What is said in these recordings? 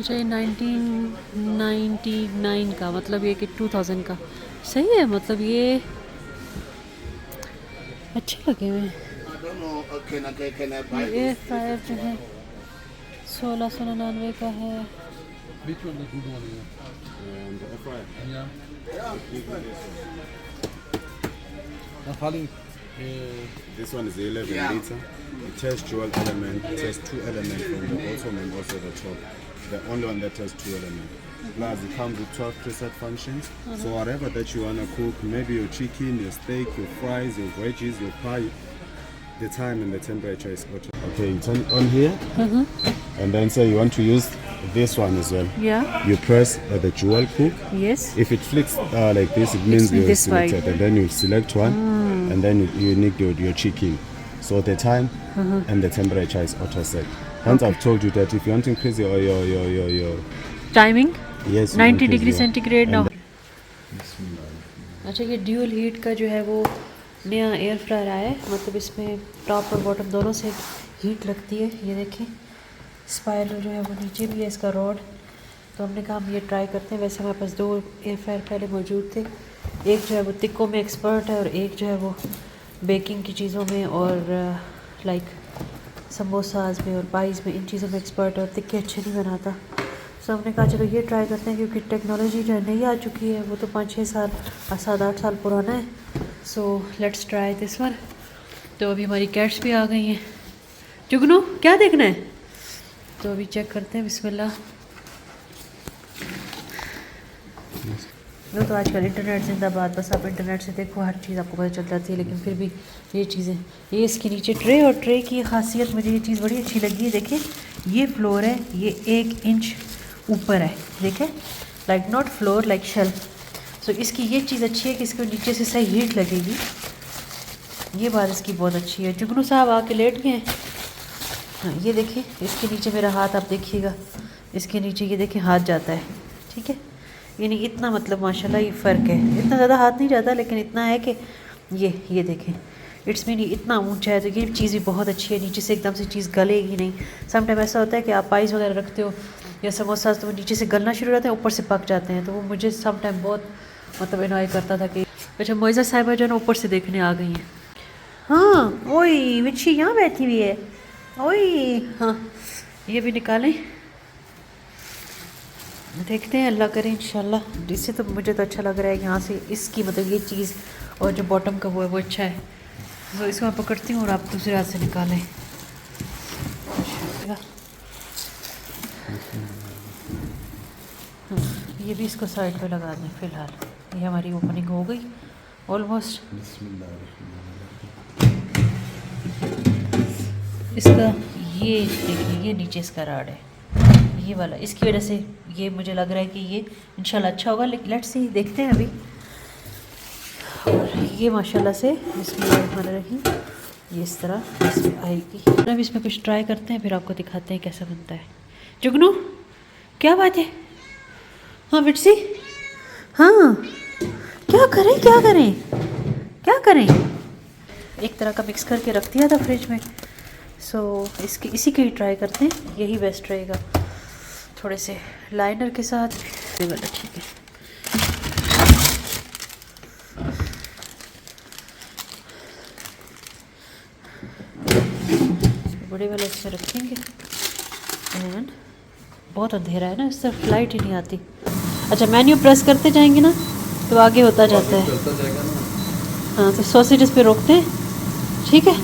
अच्छा ये 1999 का, मतलब ये कि 2000 का सही है। मतलब ये अच्छे लगे हुए हैं। ये एयर फ्रायर जो है 1699 का है। Which one the good one here? The air fryer. Yeah. Now, Khalid, this one is 11 liter. It has dual element. It has two elements from the bottom and also the top. The only one that has two elements. Plus, it comes with 12 preset functions. So whatever that you wanna cook, maybe your chicken, your steak, your fries, your veggies, your pie, the time and the temperature is auto. Okay, you turn it on here, and then say you want to use this one as well. Yeah. You press the dual cook. Yes. If it flicks like this, it means you're this selected, way. and then you select one, and then you need your chicken. So the time and the temperature is auto set. Once I've told you that if you want to increase your timing yes, you 90 increase degree your- centigrade ना and हो। अच्छा ये dual heat का जो है वो नया air fryer आया है। मतलब इसमें टॉप और बॉटम दोनों से हीट लगती है। ये देखें स्पाइरल जो है वो नीचे भी है इसका रॉड। तो हमने कहा हम ये ट्राई करते हैं। वैसे हमारे पास 2 एयर फ्रायर पहले मौजूद थे। एक जो है वो तिक्कों में एक्सपर्ट है और एक जो है वो बेकिंग की चीज़ों में और लाइक समोसाज में और पाइज़ में, इन चीज़ों में एक्सपर्ट है और तिक्के अच्छे नहीं बनाता। सो हमने कहा चलो ये ट्राई करते हैं क्योंकि टेक्नोलॉजी जो है नई आ चुकी है। वो तो 5-6 साल 7-8 साल पुराना है। So let's try this one. तो अभी हमारी कैट्स भी आ गई हैं। जुगनू क्या देखना है? तो अभी चेक करते हैं। बिस्मिल्लाह। वो तो आजकल इंटरनेट जिंदाबाद। बस आप इंटरनेट से देखो हर चीज़ आपको पता चल जाती है। लेकिन फिर भी ये चीज़ें, ये इसके नीचे ट्रे, और ट्रे की खासियत मुझे ये चीज़ बड़ी अच्छी लगी है। देखिए ये फ्लोर है, ये 1 इंच ऊपर है। देखें like not floor like shelf. So इसकी ये चीज़ अच्छी है कि इसके नीचे से सही हीट लगेगी। ये बात इसकी बहुत अच्छी है। जुगनू साहब आके लेट गए हैं। हाँ ये देखिए इसके नीचे मेरा हाथ आप देखिएगा, इसके नीचे ये देखिए हाथ जाता है। ठीक है, यानी इतना मतलब माशाल्लाह ये फ़र्क है। इतना ज़्यादा हाथ नहीं जाता लेकिन इतना है कि ये देखें इट्स मीन इतना ऊंचा है। तो ये चीज़ भी बहुत अच्छी है। नीचे से एकदम से चीज़ गलेगी नहीं। सम टाइम ऐसा होता है कि आप पाइज़ वगैरह रखते हो या समोसा, तो वो नीचे से गलना शुरू हो जाते हैं, ऊपर से पक जाते हैं। तो वो मुझे सम टाइम बहुत मतलब इनॉय करता था कि अच्छा मोइज़ा साहिबा जो है ना ऊपर से देखने आ गई हैं। हाँ ओए विच्छी यहाँ बैठी हुई है। ओए हाँ ये भी निकालें, देखते हैं अल्लाह करें इंशाल्लाह। इससे तो मुझे तो अच्छा लग रहा है यहाँ से इसकी मतलब ये चीज़, और जो बॉटम का वो है वो अच्छा है। तो इसको मैं पकड़ती हूँ और आप दूसरे हाथ से निकालें। ये भी इसको साइड पे लगा दें फ़िलहाल। ये हमारी ओपनिंग हो गई ऑलमोस्ट। इसका ये देखिए ये नीचे इसका राड है ये वाला, इसकी वजह से ये मुझे लग रहा है कि ये इंशाल्लाह अच्छा होगा। लेट्स सी, देखते हैं अभी। और ये माशाल्लाह से बिस्मिल्लाहिर्रहमानिर्रहीम ये इस तरह इसमें आएगी। अब इसमें कुछ ट्राई करते हैं फिर आपको दिखाते हैं कैसा बनता है। जुगनू क्या बात है? हाँ बिटसी हाँ क्या करें क्या करें क्या करें? एक तरह का मिक्स करके रख दिया था फ्रिज में। सो इसी के ही ट्राई करते हैं, यही बेस्ट रहेगा। थोड़े से लाइनर के साथ ये वाला ठीक है। बड़े वाला इसमें रखेंगे। एंड बहुत अंधेरा है ना, इस तरफ लाइट ही नहीं आती। अच्छा मेन्यू प्रेस करते जाएंगे ना तो आगे होता जाता है। हाँ तो सॉसेजेस पे रोकते हैं, ठीक है।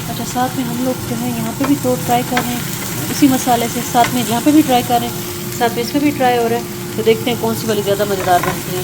अच्छा साथ में हम लोग जो है यहाँ पे भी तो ट्राई कर रहे हैं उसी मसाले से, साथ में यहाँ पे भी ट्राई कर रहे हैं, साथ में इसमें भी ट्राई हो रहा है। तो देखते हैं कौन सी वाली ज़्यादा मज़ेदार बनती है।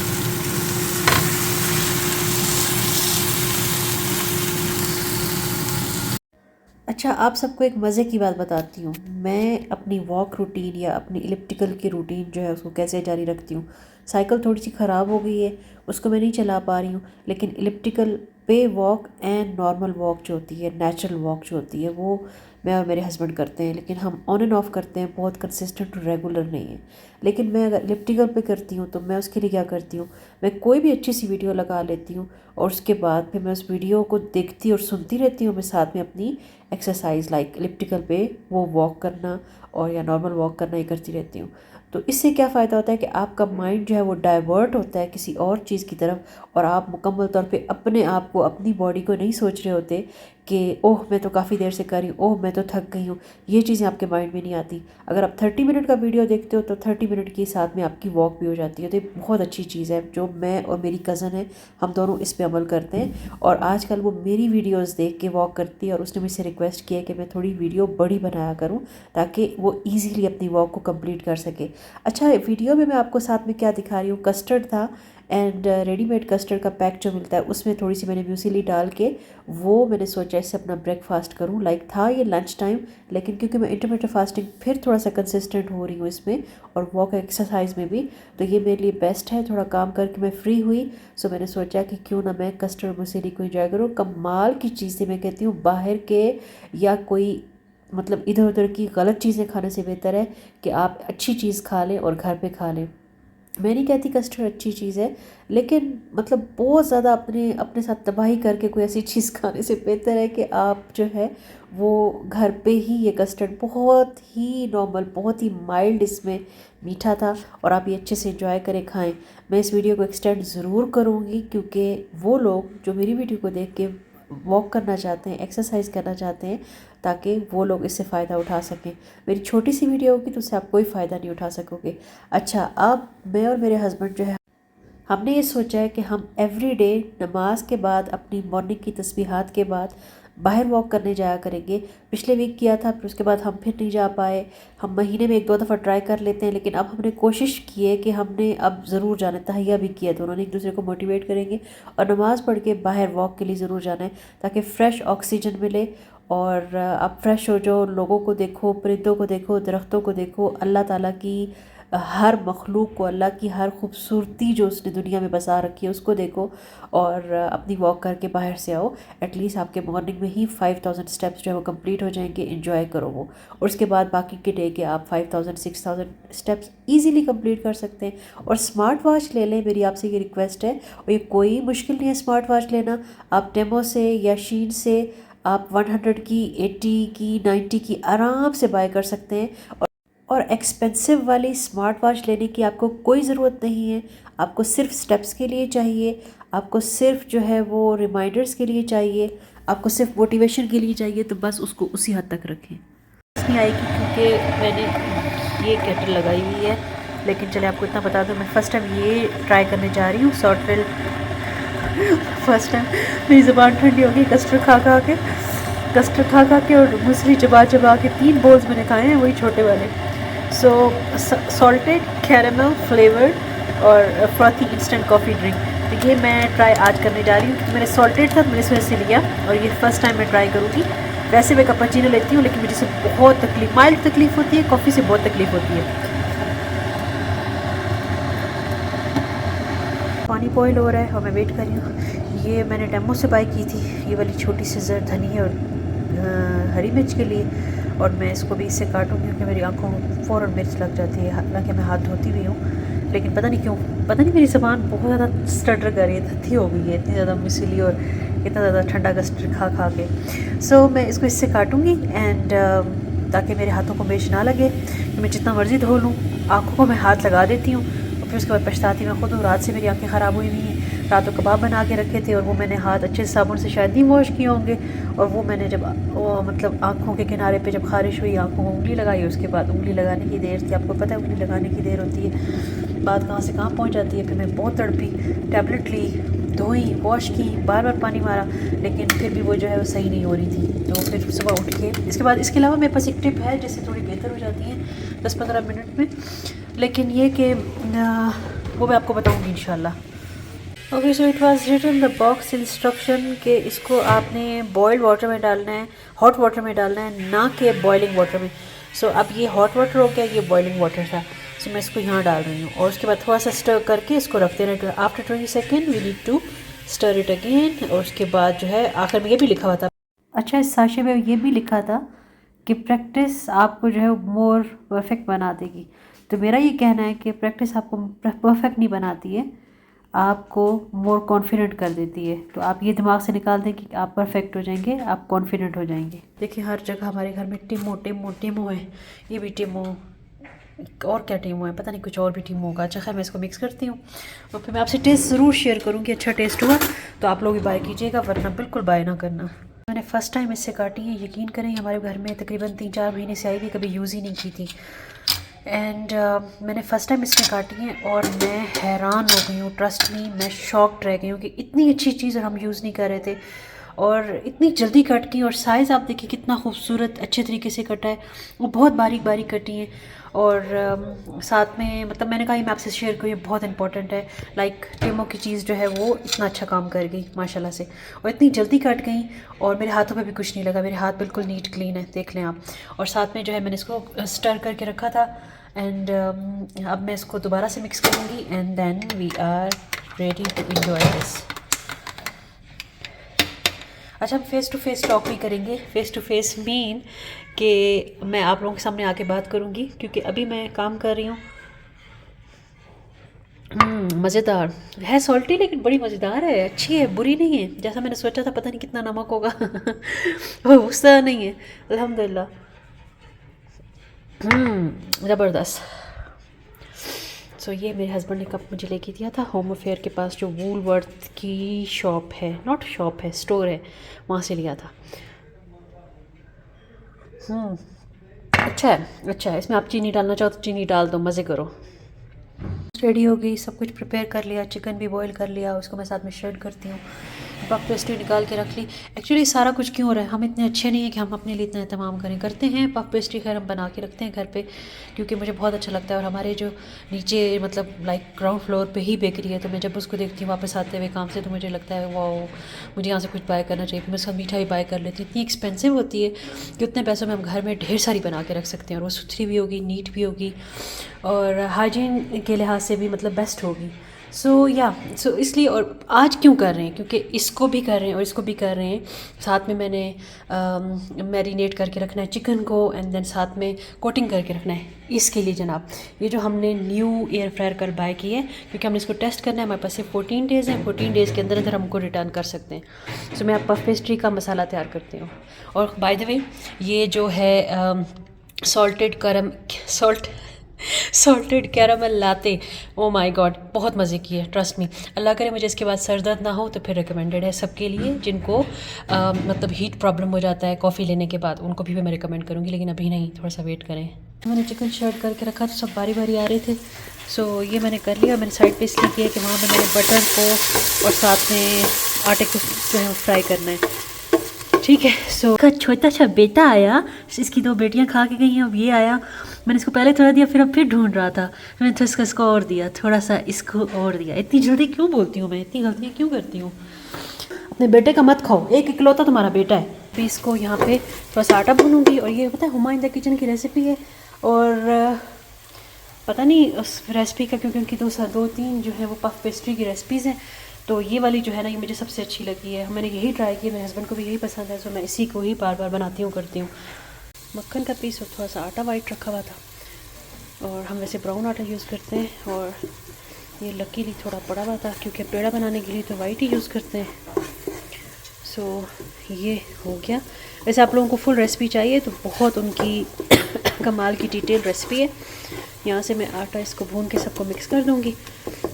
अच्छा आप सबको एक मज़े की बात बताती हूँ। मैं अपनी वॉक रूटीन या अपनी इलिप्टिकल की रूटीन जो है उसको कैसे जारी रखती हूँ। साइकिल थोड़ी सी ख़राब हो गई है, उसको मैं नहीं चला पा रही हूँ, लेकिन इलिप्टिकल पे वॉक एंड नॉर्मल वॉक जो होती है, नेचुरल वॉक जो होती है, वो मैं और मेरे हस्बैंड करते हैं, लेकिन हम ऑन एंड ऑफ करते हैं, बहुत कंसिस्टेंट और रेगुलर नहीं है। लेकिन मैं अगर इलिप्टिकल पे करती हूँ तो मैं उसके लिए क्या करती हूँ, मैं कोई भी अच्छी सी वीडियो लगा लेती हूँ और उसके बाद फिर मैं उस वीडियो को देखती और सुनती रहती हूँ। मैं साथ में अपनी एक्सरसाइज लाइक इलिप्टिकल पे वो वॉक करना और या नॉर्मल वॉक करना ही करती रहती हूँ। तो इससे क्या फ़ायदा होता है कि आपका माइंड जो है वो डाइवर्ट होता है किसी और चीज़ की तरफ, और आप मुकम्मल तौर पे अपने आप को, अपनी बॉडी को नहीं सोच रहे होते कि ओह मैं तो काफ़ी देर से कर रही हूँ, ओह मैं तो थक गई हूँ। ये चीज़ें आपके माइंड में नहीं आती। अगर आप 30 मिनट का वीडियो देखते हो तो 30 मिनट के साथ में आपकी वॉक भी हो जाती है। तो ये बहुत अच्छी चीज़ है जो मैं और मेरी कज़न है, हम दोनों इस पे अमल करते हैं। और आजकल वो मेरी वीडियोस देख के वॉक करती है और उसने मुझसे रिक्वेस्ट किया कि मैं थोड़ी वीडियो बड़ी बनाया करूँ ताकि वो ईज़िली अपनी वॉक को कंप्लीट कर सके। अच्छा, वीडियो में मैं आपको साथ में क्या दिखा रही हूँ, कस्टर्ड था एंड रेडीमेड कस्टर्ड का पैक जो मिलता है उसमें थोड़ी सी मैंने म्यूसिली डाल के वो मैंने सोचा इससे अपना ब्रेकफास्ट करूं। लाइक था ये लंच टाइम, लेकिन क्योंकि मैं इंटरमिटेंट फास्टिंग फिर थोड़ा सा कंसिस्टेंट हो रही हूँ इसमें और वॉक एक्सरसाइज में भी, तो ये मेरे लिए बेस्ट है। थोड़ा काम करके मैं फ्री हुई, सो मैंने सोचा कि क्यों ना मैं कस्टर्ड म्यूसिली को इंजॉय करूँ। कमाल की चीज़ थी, मैं कहती हूँ बाहर के या कोई मतलब इधर उधर की गलत चीज़ें खाने से बेहतर है कि आप अच्छी चीज़ खा लें और घर पे खा लें। मैं नहीं कहती कस्टर्ड अच्छी चीज़ है, लेकिन मतलब बहुत ज़्यादा अपने अपने साथ तबाही करके कोई ऐसी चीज़ खाने से बेहतर है कि आप जो है वो घर पे ही ये कस्टर्ड बहुत ही नॉर्मल, बहुत ही माइल्ड इसमें मीठा था और आप ये अच्छे से एंजॉय करें, खाएं। मैं इस वीडियो को एक्सटेंड ज़रूर करूँगी क्योंकि वो लोग जो मेरी वीडियो को देख के वॉक करना चाहते हैं, एक्सरसाइज करना चाहते हैं, ताकि वो लोग इससे फ़ायदा उठा सकें। मेरी छोटी सी वीडियो होगी तो उससे आप कोई फ़ायदा नहीं उठा सकोगे। अच्छा, अब मैं और मेरे हस्बैंड जो है हमने ये सोचा है कि हम एवरीडे नमाज के बाद, अपनी मॉर्निंग की तस्बीहात के बाद बाहर वॉक करने जाया करेंगे। पिछले वीक किया था, फिर उसके बाद हम फिर नहीं जा पाए। हम महीने में 1-2 दफ़ा ट्राई कर लेते हैं, लेकिन अब हमने कोशिश की है कि हमने अब ज़रूर जाना है। तहैया भी किया, दोनों ने एक दूसरे को मोटिवेट करेंगे और नमाज़ पढ़ के बाहर वॉक के लिए ज़रूर जाना है ताकि फ़्रेश ऑक्सीजन मिले और आप फ्रेश हो जाओ। लोगों को देखो, परिंदों को देखो, दरख्तों को देखो, अल्लाह ताला की हर मखलूक को, अल्लाह की हर खूबसूरती जो उसने दुनिया में बसा रखी है उसको देखो और अपनी वॉक करके बाहर से आओ। एटलीस्ट आपके मॉर्निंग में ही 5000 स्टेप्स जो है वो कंप्लीट हो जाएंगे। एंजॉय करो वो, और उसके बाद बाकी के डे के आप 5000 6000 स्टेप्स इजीली कंप्लीट कर सकते हैं। और स्मार्ट वॉच ले लें, मेरी आपसे ये रिक्वेस्ट है। और ये कोई मुश्किल नहीं है स्मार्ट वॉच लेना। आप टेमो से या शीन से आप 100 की, 80 की, 90 की आराम से बाय कर सकते हैं। और एक्सपेंसिव वाली स्मार्ट वॉच लेने की आपको कोई ज़रूरत नहीं है। आपको सिर्फ स्टेप्स के लिए चाहिए, आपको सिर्फ जो है वो रिमाइंडर्स के लिए चाहिए, आपको सिर्फ मोटिवेशन के लिए चाहिए। तो बस उसको उसी हद तक रखें। नहीं आएगी क्योंकि मैंने ये केटल लगाई हुई है, लेकिन चले आपको इतना बता दूं, मैं फ़र्स्ट टाइम ये ट्राई करने जा रही हूँ सॉर्टरेल। फर्स्ट टाइम मेरी ज़ुबान ठंडी हो गई कस्टर्ड खा खा के और मूसली चबा के 3 बोल्स मैंने खाए हैं, वही छोटे वाले। सो सॉल्टेड कैरेमल फ्लेवर्ड और फ्रॉथी इंस्टेंट कॉफ़ी ड्रिंक, तो ये मैं ट्राई आज करने जा रही हूँ। मैंने सॉल्टेड था तो मैंने इस वजह से लिया और ये फ़र्स्ट टाइम मैं ट्राई करूँगी। वैसे मैं कैपुचिनो लेती हूँ, लेकिन मुझे से बहुत तकलीफ, माइल्ड तकलीफ़ होती है, कॉफ़ी से बहुत तकलीफ़ होती है। पानी बॉयल हो रहा है और मैं वेट कर रही हूँ। ये मैंने टेमो से बाई की थी, ये वाली छोटी सी जर धनिया और हरी मिर्च के लिए, और मैं इसको भी इससे काटूँगी क्योंकि मेरी आंखों में फ़ौरन मिर्च लग जाती है। हालांकि मैं हाथ धोती भी हूँ, लेकिन पता नहीं क्यों, पता नहीं मेरी ज़बान बहुत ज़्यादा स्टटर कर रही है, थत्थी हो गई है इतनी ज़्यादा मिसली और इतना ज़्यादा ठंडा कस्टर्ड खा के। सो मैं इसको इससे काटूँगी एंड ताकि मेरे हाथों को मिर्च ना लगे। मैं जितना मर्ज़ी धो लूँ, आँखों को मैं हाथ लगा देती हूँ और फिर उसके बाद पछताती मैं खुद हूँ। रात से मेरी आंखें ख़राब हुई हुई हैं। रात को कबाब बना के रखे थे और वो मैंने हाथ अच्छे साबुन से शायद नहीं वॉश किए होंगे, और वो मैंने जब मतलब आँखों के किनारे पे जब ख़ारिश हुई, आँखों में उंगली लगाई, उसके बाद उंगली लगाने की देर थी। आपको पता है उंगली लगाने की देर होती है, बात कहाँ से कहाँ पहुँच जाती है। फिर मैं बहुत तड़पी, टैबलेट ली, धोई, वॉश की, बार बार पानी मारा, लेकिन फिर भी वो जो है वो सही नहीं हो रही थी। तो फिर सुबह उठ के इसके बाद, इसके अलावा मेरे पास एक टिप है जिससे थोड़ी बेहतर हो जाती है 10-15 मिनट में, लेकिन ये कि वो मैं आपको बताऊँगी इंशाल्लाह। Okay, so it was written the box instruction कि इसको आपने बॉइल्ड वाटर में डालना है, हॉट वाटर में डालना है, ना कि बॉइलिंग वाटर में। सो अब ये हॉट वाटर हो गया, ये बॉइलिंग वाटर था। सो मैं इसको यहाँ डाल रही हूँ और उसके बाद थोड़ा सा स्टर करके इसको रख देना। After 20 second we need to stir it again. और उसके बाद जो है आखिर में ये भी लिखा हुआ था, अच्छा इस साशे में ये भी लिखा था कि प्रैक्टिस आपको जो है मोर परफेक्ट बना देगी। तो मेरा ये कहना है कि प्रैक्टिस आपको परफेक्ट नहीं बनाती है, आपको मोर कॉन्फिडेंट कर देती है। तो आप ये दिमाग से निकाल दें कि आप परफेक्ट हो जाएंगे, आप कॉन्फिडेंट हो जाएंगे। देखिए हर जगह हमारे घर में टिमो टिमो टिमो है, ये भी टिमो, और क्या टीमो है पता नहीं, कुछ और भी टीमो होगा। अच्छा खैर मैं इसको मिक्स करती हूँ और फिर मैं आपसे टेस्ट ज़रूर शेयर करूँगी। अच्छा टेस्ट हुआ तो आप लोग भी बाय कीजिएगा, वरना बिल्कुल बाय ना करना। मैंने फ़र्स्ट टाइम इससे काटी है, यकीन करें हमारे घर में तकरीबन 3-4 महीने से आई थी, कभी यूज़ ही नहीं की थी। एंड मैंने फ़र्स्ट टाइम इसमें काटी हैं और मैं हैरान हो गई हूँ, ट्रस्ट मी, मैं शॉक्ड रह गई हूँ कि इतनी अच्छी चीज़ और हम यूज़ नहीं कर रहे थे और इतनी जल्दी कट की। और साइज़ आप देखिए कितना खूबसूरत अच्छे तरीके से कटा है, वो बहुत बारीक बारीक कटी हैं। और साथ में मतलब मैंने कहा ये मैं आपसे शेयर करूँ, ये बहुत इंपॉर्टेंट है। लाइक टिमो की चीज़ जो है वो इतना अच्छा काम कर गई माशाल्लाह से, और इतनी जल्दी कट गई और मेरे हाथों पे भी कुछ नहीं लगा, मेरे हाथ बिल्कुल नीट क्लीन है, देख लें आप। और साथ में जो है मैंने इसको स्टर करके रखा था एंड अब मैं इसको दोबारा से मिक्स करूँगी and then we are ready to enjoy this. अच्छा हम फ़ेस टू फेस टॉक भी करेंगे। फ़ेस टू फेस मीन कि मैं आप लोगों के सामने आके बात करूँगी, क्योंकि अभी मैं काम कर रही हूँ। मज़ेदार है, सॉल्टी लेकिन बड़ी मज़ेदार है, अच्छी है, बुरी नहीं है। जैसा मैंने सोचा था, पता नहीं कितना नमक होगा उस तरह नहीं है, अल्हम्दुलिल्लाह। ज़बरदस्त। सो ये मेरे हस्बैंड ने कप मुझे लेके दिया था होम अफेयर के पास, जो वूलवर्थ की शॉप है, नॉट शॉप है, स्टोर है, वहाँ से लिया था। अच्छा है, अच्छा है। इसमें आप चीनी डालना चाहो तो चीनी डाल दो, मज़े करो। रेडी हो गई, सब कुछ प्रिपेयर कर लिया, चिकन भी बॉईल कर लिया, उसको मैं साथ में शेयर करती हूँ। पफ पेस्ट्री निकाल के रख ली। एक्चुअली सारा कुछ क्यों हो रहा है, हम इतने अच्छे नहीं हैं कि हम अपने लिए इतना एहतमाम करें, करते हैं पफ पेस्ट्री, खैर हम बना के रखते हैं घर पे, क्योंकि मुझे बहुत अच्छा लगता है। और हमारे जो नीचे मतलब लाइक ग्राउंड फ्लोर पे ही बेकरी है, तो मैं जब उसको देखती हूँ वापस आते हुए काम से, तो मुझे लगता है वाओ, मुझे यहाँ से कुछ बाय करना चाहिए। मैं उसका मीठा भी बाय कर लेती हूँ। इतनी एक्सपेंसिव होती है कि उतने पैसों में हम घर में ढेर सारी बना के रख सकते हैं, और वो सुथरी भी होगी, नीट भी होगी, और हाइजीन के लिहाज से भी मतलब बेस्ट होगी। सो इसलिए, और आज क्यों कर रहे हैं, क्योंकि इसको भी कर रहे हैं और इसको भी कर रहे हैं। साथ में मैंने मैरिनेट करके रखना है चिकन को, एंड देन साथ में कोटिंग करके रखना है। इसके लिए जनाब ये जो हमने न्यू एयर फ्रायर कर बाय की है, क्योंकि हमने इसको टेस्ट करना है, हमारे पास ये 14 डेज़ हैं, 14 डेज़ के अंदर अंदर हमको रिटर्न कर सकते हैं। सो मैं अब पफ पेस्ट्री का मसाला तैयार करती हूँ। और बाय द वे ये जो है salted caramel latte, oh my God, बहुत मज़े की है, ट्रस्ट मी। अल्लाह करे मुझे इसके बाद सर दर्द ना हो, तो फिर रिकमेंडेड है सबके लिए जिनको मतलब हीट प्रॉब्लम हो जाता है कॉफ़ी लेने के बाद, उनको भी मैं रिकमेंड करूँगी, लेकिन अभी नहीं, थोड़ा सा वेट करें। मैंने चिकन शर्ट करके रखा, तो सब बारी बारी आ रहे थे। सो ये मैंने कर लिया। मैंने साइड पे इसलिए किया कि वहाँ पे मैंने बटर को और साथ में आटे को जो है फ्राई करना है, ठीक है। सो का छोटा सा बेटा आया, इसकी 2 बेटियां खा के गई हैं, अब ये आया। मैंने इसको पहले थोड़ा दिया, फिर अब फिर ढूंढ रहा था, मैंने तो इसको और दिया, थोड़ा सा इसको और दिया। इतनी जल्दी क्यों बोलती हूँ मैं, इतनी गलतियाँ क्यों करती हूँ। अपने बेटे का मत खाओ, एक इकलौता तुम्हारा बेटा है। फिर इसको यहाँ पे थोड़ा सा आटा भूनूंगी, और ये पता है हुमा इन द किचन की रेसिपी है, और पता नहीं उस रेसिपी का, क्योंकि उनकी 2-3 जो है वो पफ पेस्ट्री की रेसिपीज़ हैं, तो ये वाली जो है ना, ये मुझे सबसे अच्छी लगी है। मैंने यही ट्राई की, मेरे हस्बैंड को भी यही पसंद है, सो मैं इसी को ही बार बार बनाती हूँ, करती हूँ। मक्खन का पीस और थोड़ा सा आटा वाइट रखा हुआ था, और हम वैसे ब्राउन आटा यूज़ करते हैं, और ये लकीली थोड़ा पड़ा हुआ था, क्योंकि पेड़ा बनाने के लिए तो वाइट ही यूज़ करते हैं। सो ये हो गया। वैसे आप लोगों को फुल रेसिपी चाहिए तो बहुत उनकी कमाल की डिटेल रेसिपी है। यहाँ से मैं आटा इसको भून के सबको मिक्स कर दूँगी,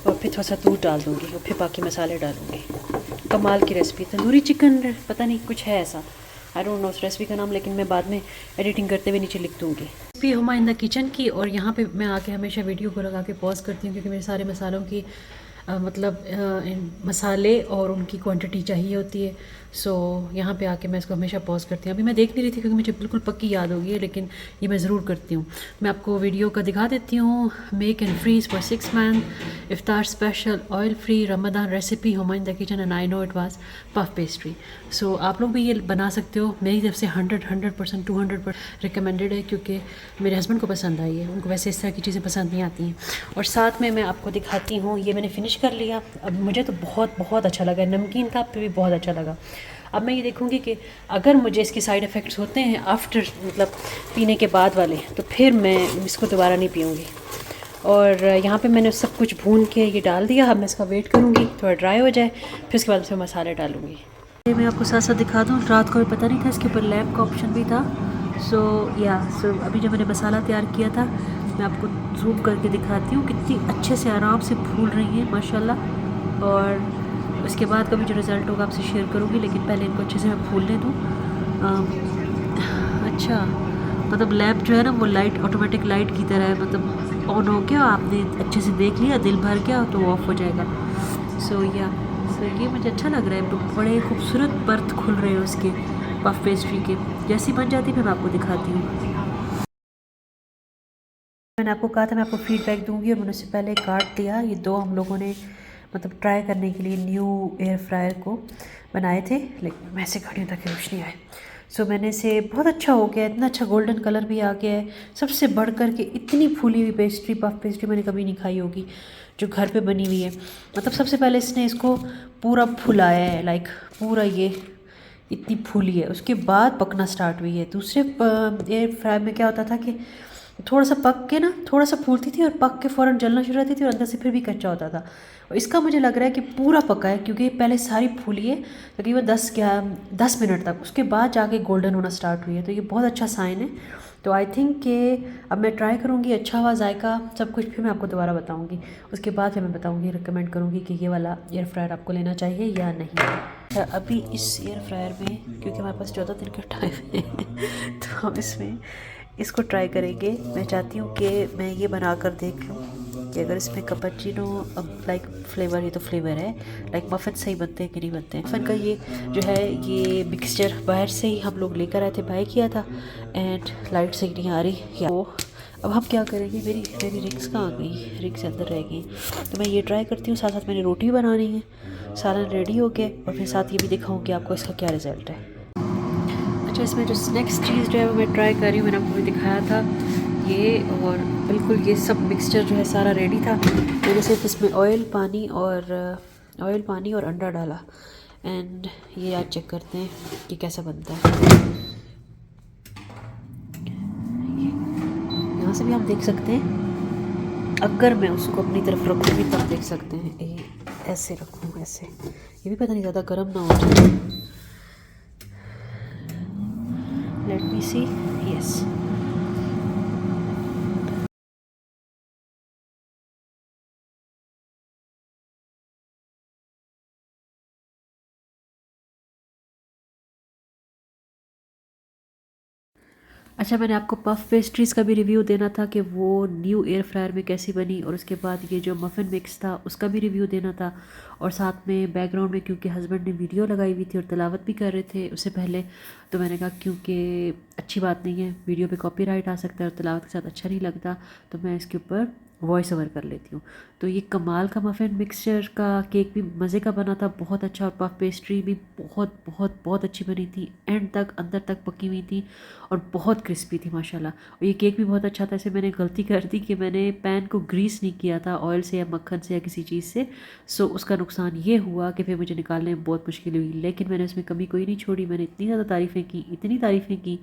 और फिर थोड़ा सा दूध डाल दूँगी, और फिर बाकी मसाले डालूँगी। कमाल की रेसिपी, तंदूरी चिकन पता नहीं कुछ है ऐसा, आई डोंट नो उस रेसिपी का नाम, लेकिन मैं बाद में एडिटिंग करते हुए नीचे लिख दूँगी। Recipe Huma in the kitchen की, और यहाँ पे मैं आके हमेशा वीडियो को लगा के पॉज करती हूँ, क्योंकि मेरे सारे मसालों की मसाले और उनकी क्वांटिटी चाहिए होती है। सो यहाँ पे आके मैं इसको हमेशा पॉज करती हूँ। अभी मैं देख नहीं रही थी, क्योंकि मुझे बिल्कुल पक्की याद होगी, लेकिन ये मैं ज़रूर करती हूँ। मैं आपको वीडियो का दिखा देती हूँ। मेक एंड फ्रीज फॉर 6 मैन iftar special oil free Ramadan recipe Huma in the kitchen, and I know it was puff pastry. So आप लोग भी ये बना सकते हो। मेरी तरफ से 100% 200% रिकमेंडेड है, क्योंकि मेरे हस्बैंड को पसंद आई है, उनको वैसे इस तरह की चीज़ें पसंद नहीं आती हैं। और साथ में मैं आपको दिखाती हूँ, ये मैंने फिनिश कर लिया। अब मुझे तो बहुत अच्छा लगा, नमकीन था, फिर भी बहुत अच्छा लगा। अब मैं ये देखूँगी कि अगर मुझे इसके साइड इफ़ेक्ट्स होते हैं आफ्टर मतलब पीने के बाद वाले, तो फिर मैं इसको दोबारा नहीं पीऊँगी। और यहाँ पे मैंने सब कुछ भून के ये डाल दिया। अब मैं इसका वेट करूँगी थोड़ा ड्राई हो जाए, फिर उसके बाद इसमें मसाले डालूँगी। ये मैं आपको साथ साथ दिखा दूँ, रात को भी पता नहीं था इसके ऊपर लैम्प का ऑप्शन भी था। सो अभी जब मैंने मसाला तैयार किया था, मैं आपको जूम करके दिखाती हूँ कितनी अच्छे से आराम से फूल रही है माशाल्लाह। और उसके बाद का भी जो रिज़ल्ट होगा आपसे शेयर करूँगी, लेकिन पहले इनको अच्छे से मैं फूलने दूँ। अच्छा, मतलब लैम्प जो है ना वो लाइट ऑटोमेटिक लाइट की तरह है, मतलब ऑन हो गया, आपने अच्छे से देख लिया, दिल भर गया तो ऑफ़ हो जाएगा। सो ये मुझे अच्छा लग रहा है। बड़े खूबसूरत बर्थ खुल रहे हैं उसके पफ पेस्ट्री के। जैसी बन जाती है मैं आपको दिखाती हूँ। मैंने आपको कहा था मैं आपको फीडबैक दूंगी, और मैंने उससे पहले काट दिया। ये 2 हम लोगों ने मतलब ट्राई करने के लिए न्यू एयर फ्रायर को बनाए थे, लेकिन मैं ऐसे खड़ी हूँ ताकि रोशनी आए। सो मैंने से बहुत अच्छा हो गया, इतना अच्छा गोल्डन कलर भी आ गया है। सबसे बढ़ कर के इतनी फूली हुई पेस्ट्री, पफ पेस्ट्री मैंने कभी नहीं खाई होगी जो घर पे बनी हुई है। मतलब सबसे पहले इसने इसको पूरा फुलाया है, लाइक पूरा ये इतनी फूली है, उसके बाद पकना स्टार्ट हुई है। दूसरे एयर फ्राई में क्या होता था कि थोड़ा सा पक के ना थोड़ा सा फूलती थी और पक के फ़ौरन जलना शुरू होती थी, और अंदर से फिर भी कच्चा होता था। और इसका मुझे लग रहा है कि पूरा पका है, क्योंकि पहले सारी फूली है तकरीबन 10 मिनट तक, उसके बाद जाके गोल्डन होना स्टार्ट हुई है। तो ये बहुत अच्छा साइन है। तो आई थिंक कि अब मैं ट्राई करूँगी, अच्छा हुआ जायका सब कुछ, फिर मैं आपको दोबारा बताऊँगी। उसके बाद फिर मैं बताऊँगी, रिकमेंड करूँगी कि ये वाला एयर फ्रायर आपको लेना चाहिए या नहीं। अच्छा, अभी इस एयर फ्रायर में क्योंकि हमारे पास 14 दिन का टाइम है तो हम इसमें इसको ट्राई करेंगे। मैं चाहती हूँ कि मैं ये बना कर देख लूँ कि अगर इसमें कैपुचिनो लाइक फ्लेवर, ये तो फ्लेवर है, लाइक मफ़िन सही बनते हैं कि नहीं बनते हैं। मफ़िन का ये जो है ये मिक्सचर बाहर से ही हम लोग लेकर आए थे, बाय किया था, एंड लाइट सही नहीं आ रही। तो अब हम क्या करेंगे, मेरी रिंग्स कहाँ गई, रिंग्स अंदर रह गई। तो मैं ये ट्राई करती हूँ, साथ साथ मैंने रोटी बनानी है, सालन रेडी हो गया, और फिर साथ ये भी दिखाऊँगी आपको इसका क्या रिज़ल्ट है। अच्छा, इसमें जो नेक्स्ट चीज़ जो है वो मैं ट्राई कर रही हूँ, मैंने आपको भी दिखाया था ये, और बिल्कुल ये सब मिक्सचर जो है सारा रेडी था। मैंने सिर्फ इसमें ऑयल पानी और अंडा डाला, एंड ये आज चेक करते हैं कि कैसा बनता है। यहाँ से भी आप देख सकते हैं, अगर मैं उसको अपनी तरफ रखूँगी तब देख सकते हैं। ये ऐसे रखूँ, ऐसे, ये भी पता नहीं ज़्यादा गर्म ना हो जाए। लेट मी सी, यस। अच्छा, मैंने आपको पफ़ पेस्ट्रीज़ का भी रिव्यू देना था कि वो न्यू एयर फ्रायर में कैसी बनी, और उसके बाद ये जो मफ़िन मिक्स था उसका भी रिव्यू देना था। और साथ में बैकग्राउंड में क्योंकि हस्बैंड ने वीडियो लगाई हुई थी और तिलावत भी कर रहे थे उससे पहले, तो मैंने कहा क्योंकि अच्छी बात नहीं है, वीडियो पे कॉपीराइट आ सकता है और तिलावत के साथ अच्छा नहीं लगता, तो मैं इसके ऊपर वॉइस ओवर कर लेती हूँ। तो ये कमाल का मफ़िन मिक्सचर का केक भी मज़े का बना था, बहुत अच्छा, और पफ पेस्ट्री भी बहुत बहुत बहुत अच्छी बनी थी, एंड तक अंदर तक पकी हुई थी और बहुत क्रिस्पी थी माशाल्लाह। और ये केक भी बहुत अच्छा था। ऐसे मैंने गलती कर दी कि मैंने पैन को ग्रीस नहीं किया था ऑयल से या मक्खन से या किसी चीज़ से, सो उसका नुकसान ये हुआ कि फिर मुझे निकालने में बहुत मुश्किल हुई, लेकिन मैंने उसमें कमी कोई नहीं छोड़ी। मैंने इतनी ज़्यादा तारीफ़ें की, इतनी तारीफ़ें की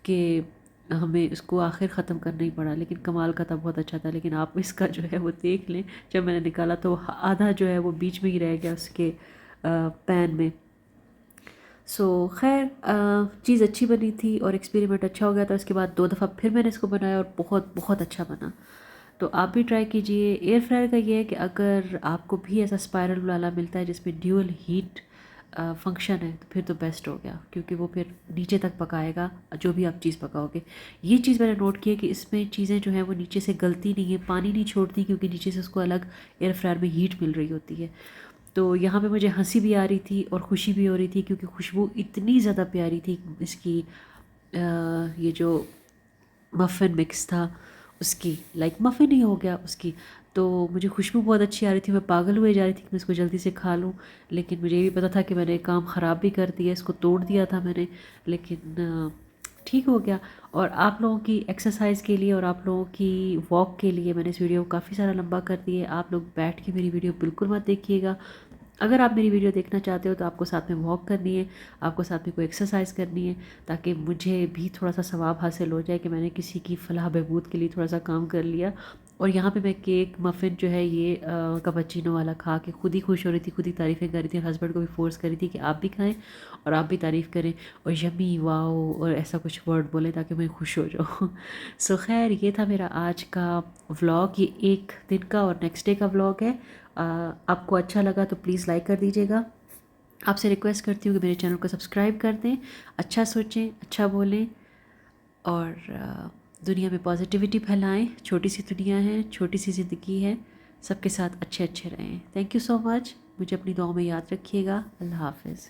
कि हमें इसको आखिर ख़त्म करना ही पड़ा, लेकिन कमाल का था, बहुत अच्छा था। लेकिन आप इसका जो है वो देख लें, जब मैंने निकाला तो आधा जो है वो बीच में ही रह गया उसके पैन में। सो खैर चीज़ अच्छी बनी थी और एक्सपेरिमेंट अच्छा हो गया था। उसके बाद 2 दफ़ा फिर मैंने इसको बनाया और बहुत बहुत अच्छा बना। तो आप भी ट्राई कीजिए। एयर फ्रायर का ये है कि अगर आपको भी ऐसा स्पायरल वाला मिलता है जिसमें ड्यूअल हीट फंक्शन है, तो फिर तो बेस्ट हो गया, क्योंकि वो फिर नीचे तक पकाएगा जो भी आप चीज़ पकाओगे। ये चीज़ मैंने नोट की है कि इसमें चीज़ें जो हैं वो नीचे से गलती नहीं है, पानी नहीं छोड़ती, क्योंकि नीचे से उसको अलग एयर फ्रायर में हीट मिल रही होती है। तो यहाँ पे मुझे हंसी भी आ रही थी और खुशी भी हो रही थी, क्योंकि खुशबू इतनी ज़्यादा प्यारी थी इसकी, ये जो मफ़िन मिक्स था उसकी, लाइक मफ़िन ही हो गया उसकी। तो मुझे खुशबू बहुत अच्छी आ रही थी, मैं पागल हुए जा रही थी कि मैं इसको जल्दी से खा लूँ। लेकिन मुझे ये भी पता था कि मैंने काम ख़राब भी कर दिया, इसको तोड़ दिया था मैंने, लेकिन ठीक हो गया। और आप लोगों की एक्सरसाइज के लिए और आप लोगों की वॉक के लिए मैंने इस वीडियो को काफ़ी सारा लंबा कर दिया। आप लोग बैठ के मेरी वीडियो बिल्कुल मत देखिएगा, अगर आप मेरी वीडियो देखना चाहते हो तो आपको साथ में वॉक करनी है, आपको साथ में कोई एक्सरसाइज करनी है, ताकि मुझे भी थोड़ा सा सवाब हासिल हो जाए कि मैंने किसी की फलाह बहबूद के लिए थोड़ा सा काम कर लिया। और यहाँ पे मैं केक मफ़िन जो है ये कैपुचिनो वाला खा के खुद ही खुश हो रही थी, खुद ही तारीफ़ें कर रही थी, हस्बैंड को भी फ़ोर्स कर रही थी कि आप भी खाएं और आप भी तारीफ़ करें और यम्मी वाओ और ऐसा कुछ वर्ड बोलें ताकि मैं खुश हो जाऊँ। सो खैर ये था मेरा आज का व्लॉग, ये एक दिन का और नेक्स्ट डे का व्लॉग है। आपको अच्छा लगा तो प्लीज़ लाइक कर दीजिएगा। आपसे रिक्वेस्ट करती हूँ कि मेरे चैनल को सब्सक्राइब कर दें। अच्छा सोचें, अच्छा बोलें और दुनिया में पॉजिटिविटी फैलाएं। छोटी सी दुनिया है, छोटी सी ज़िंदगी है, सबके साथ अच्छे अच्छे रहें। Thank you so much. मुझे अपनी दुआओं में याद रखिएगा। अल्लाह हाफ़िज़।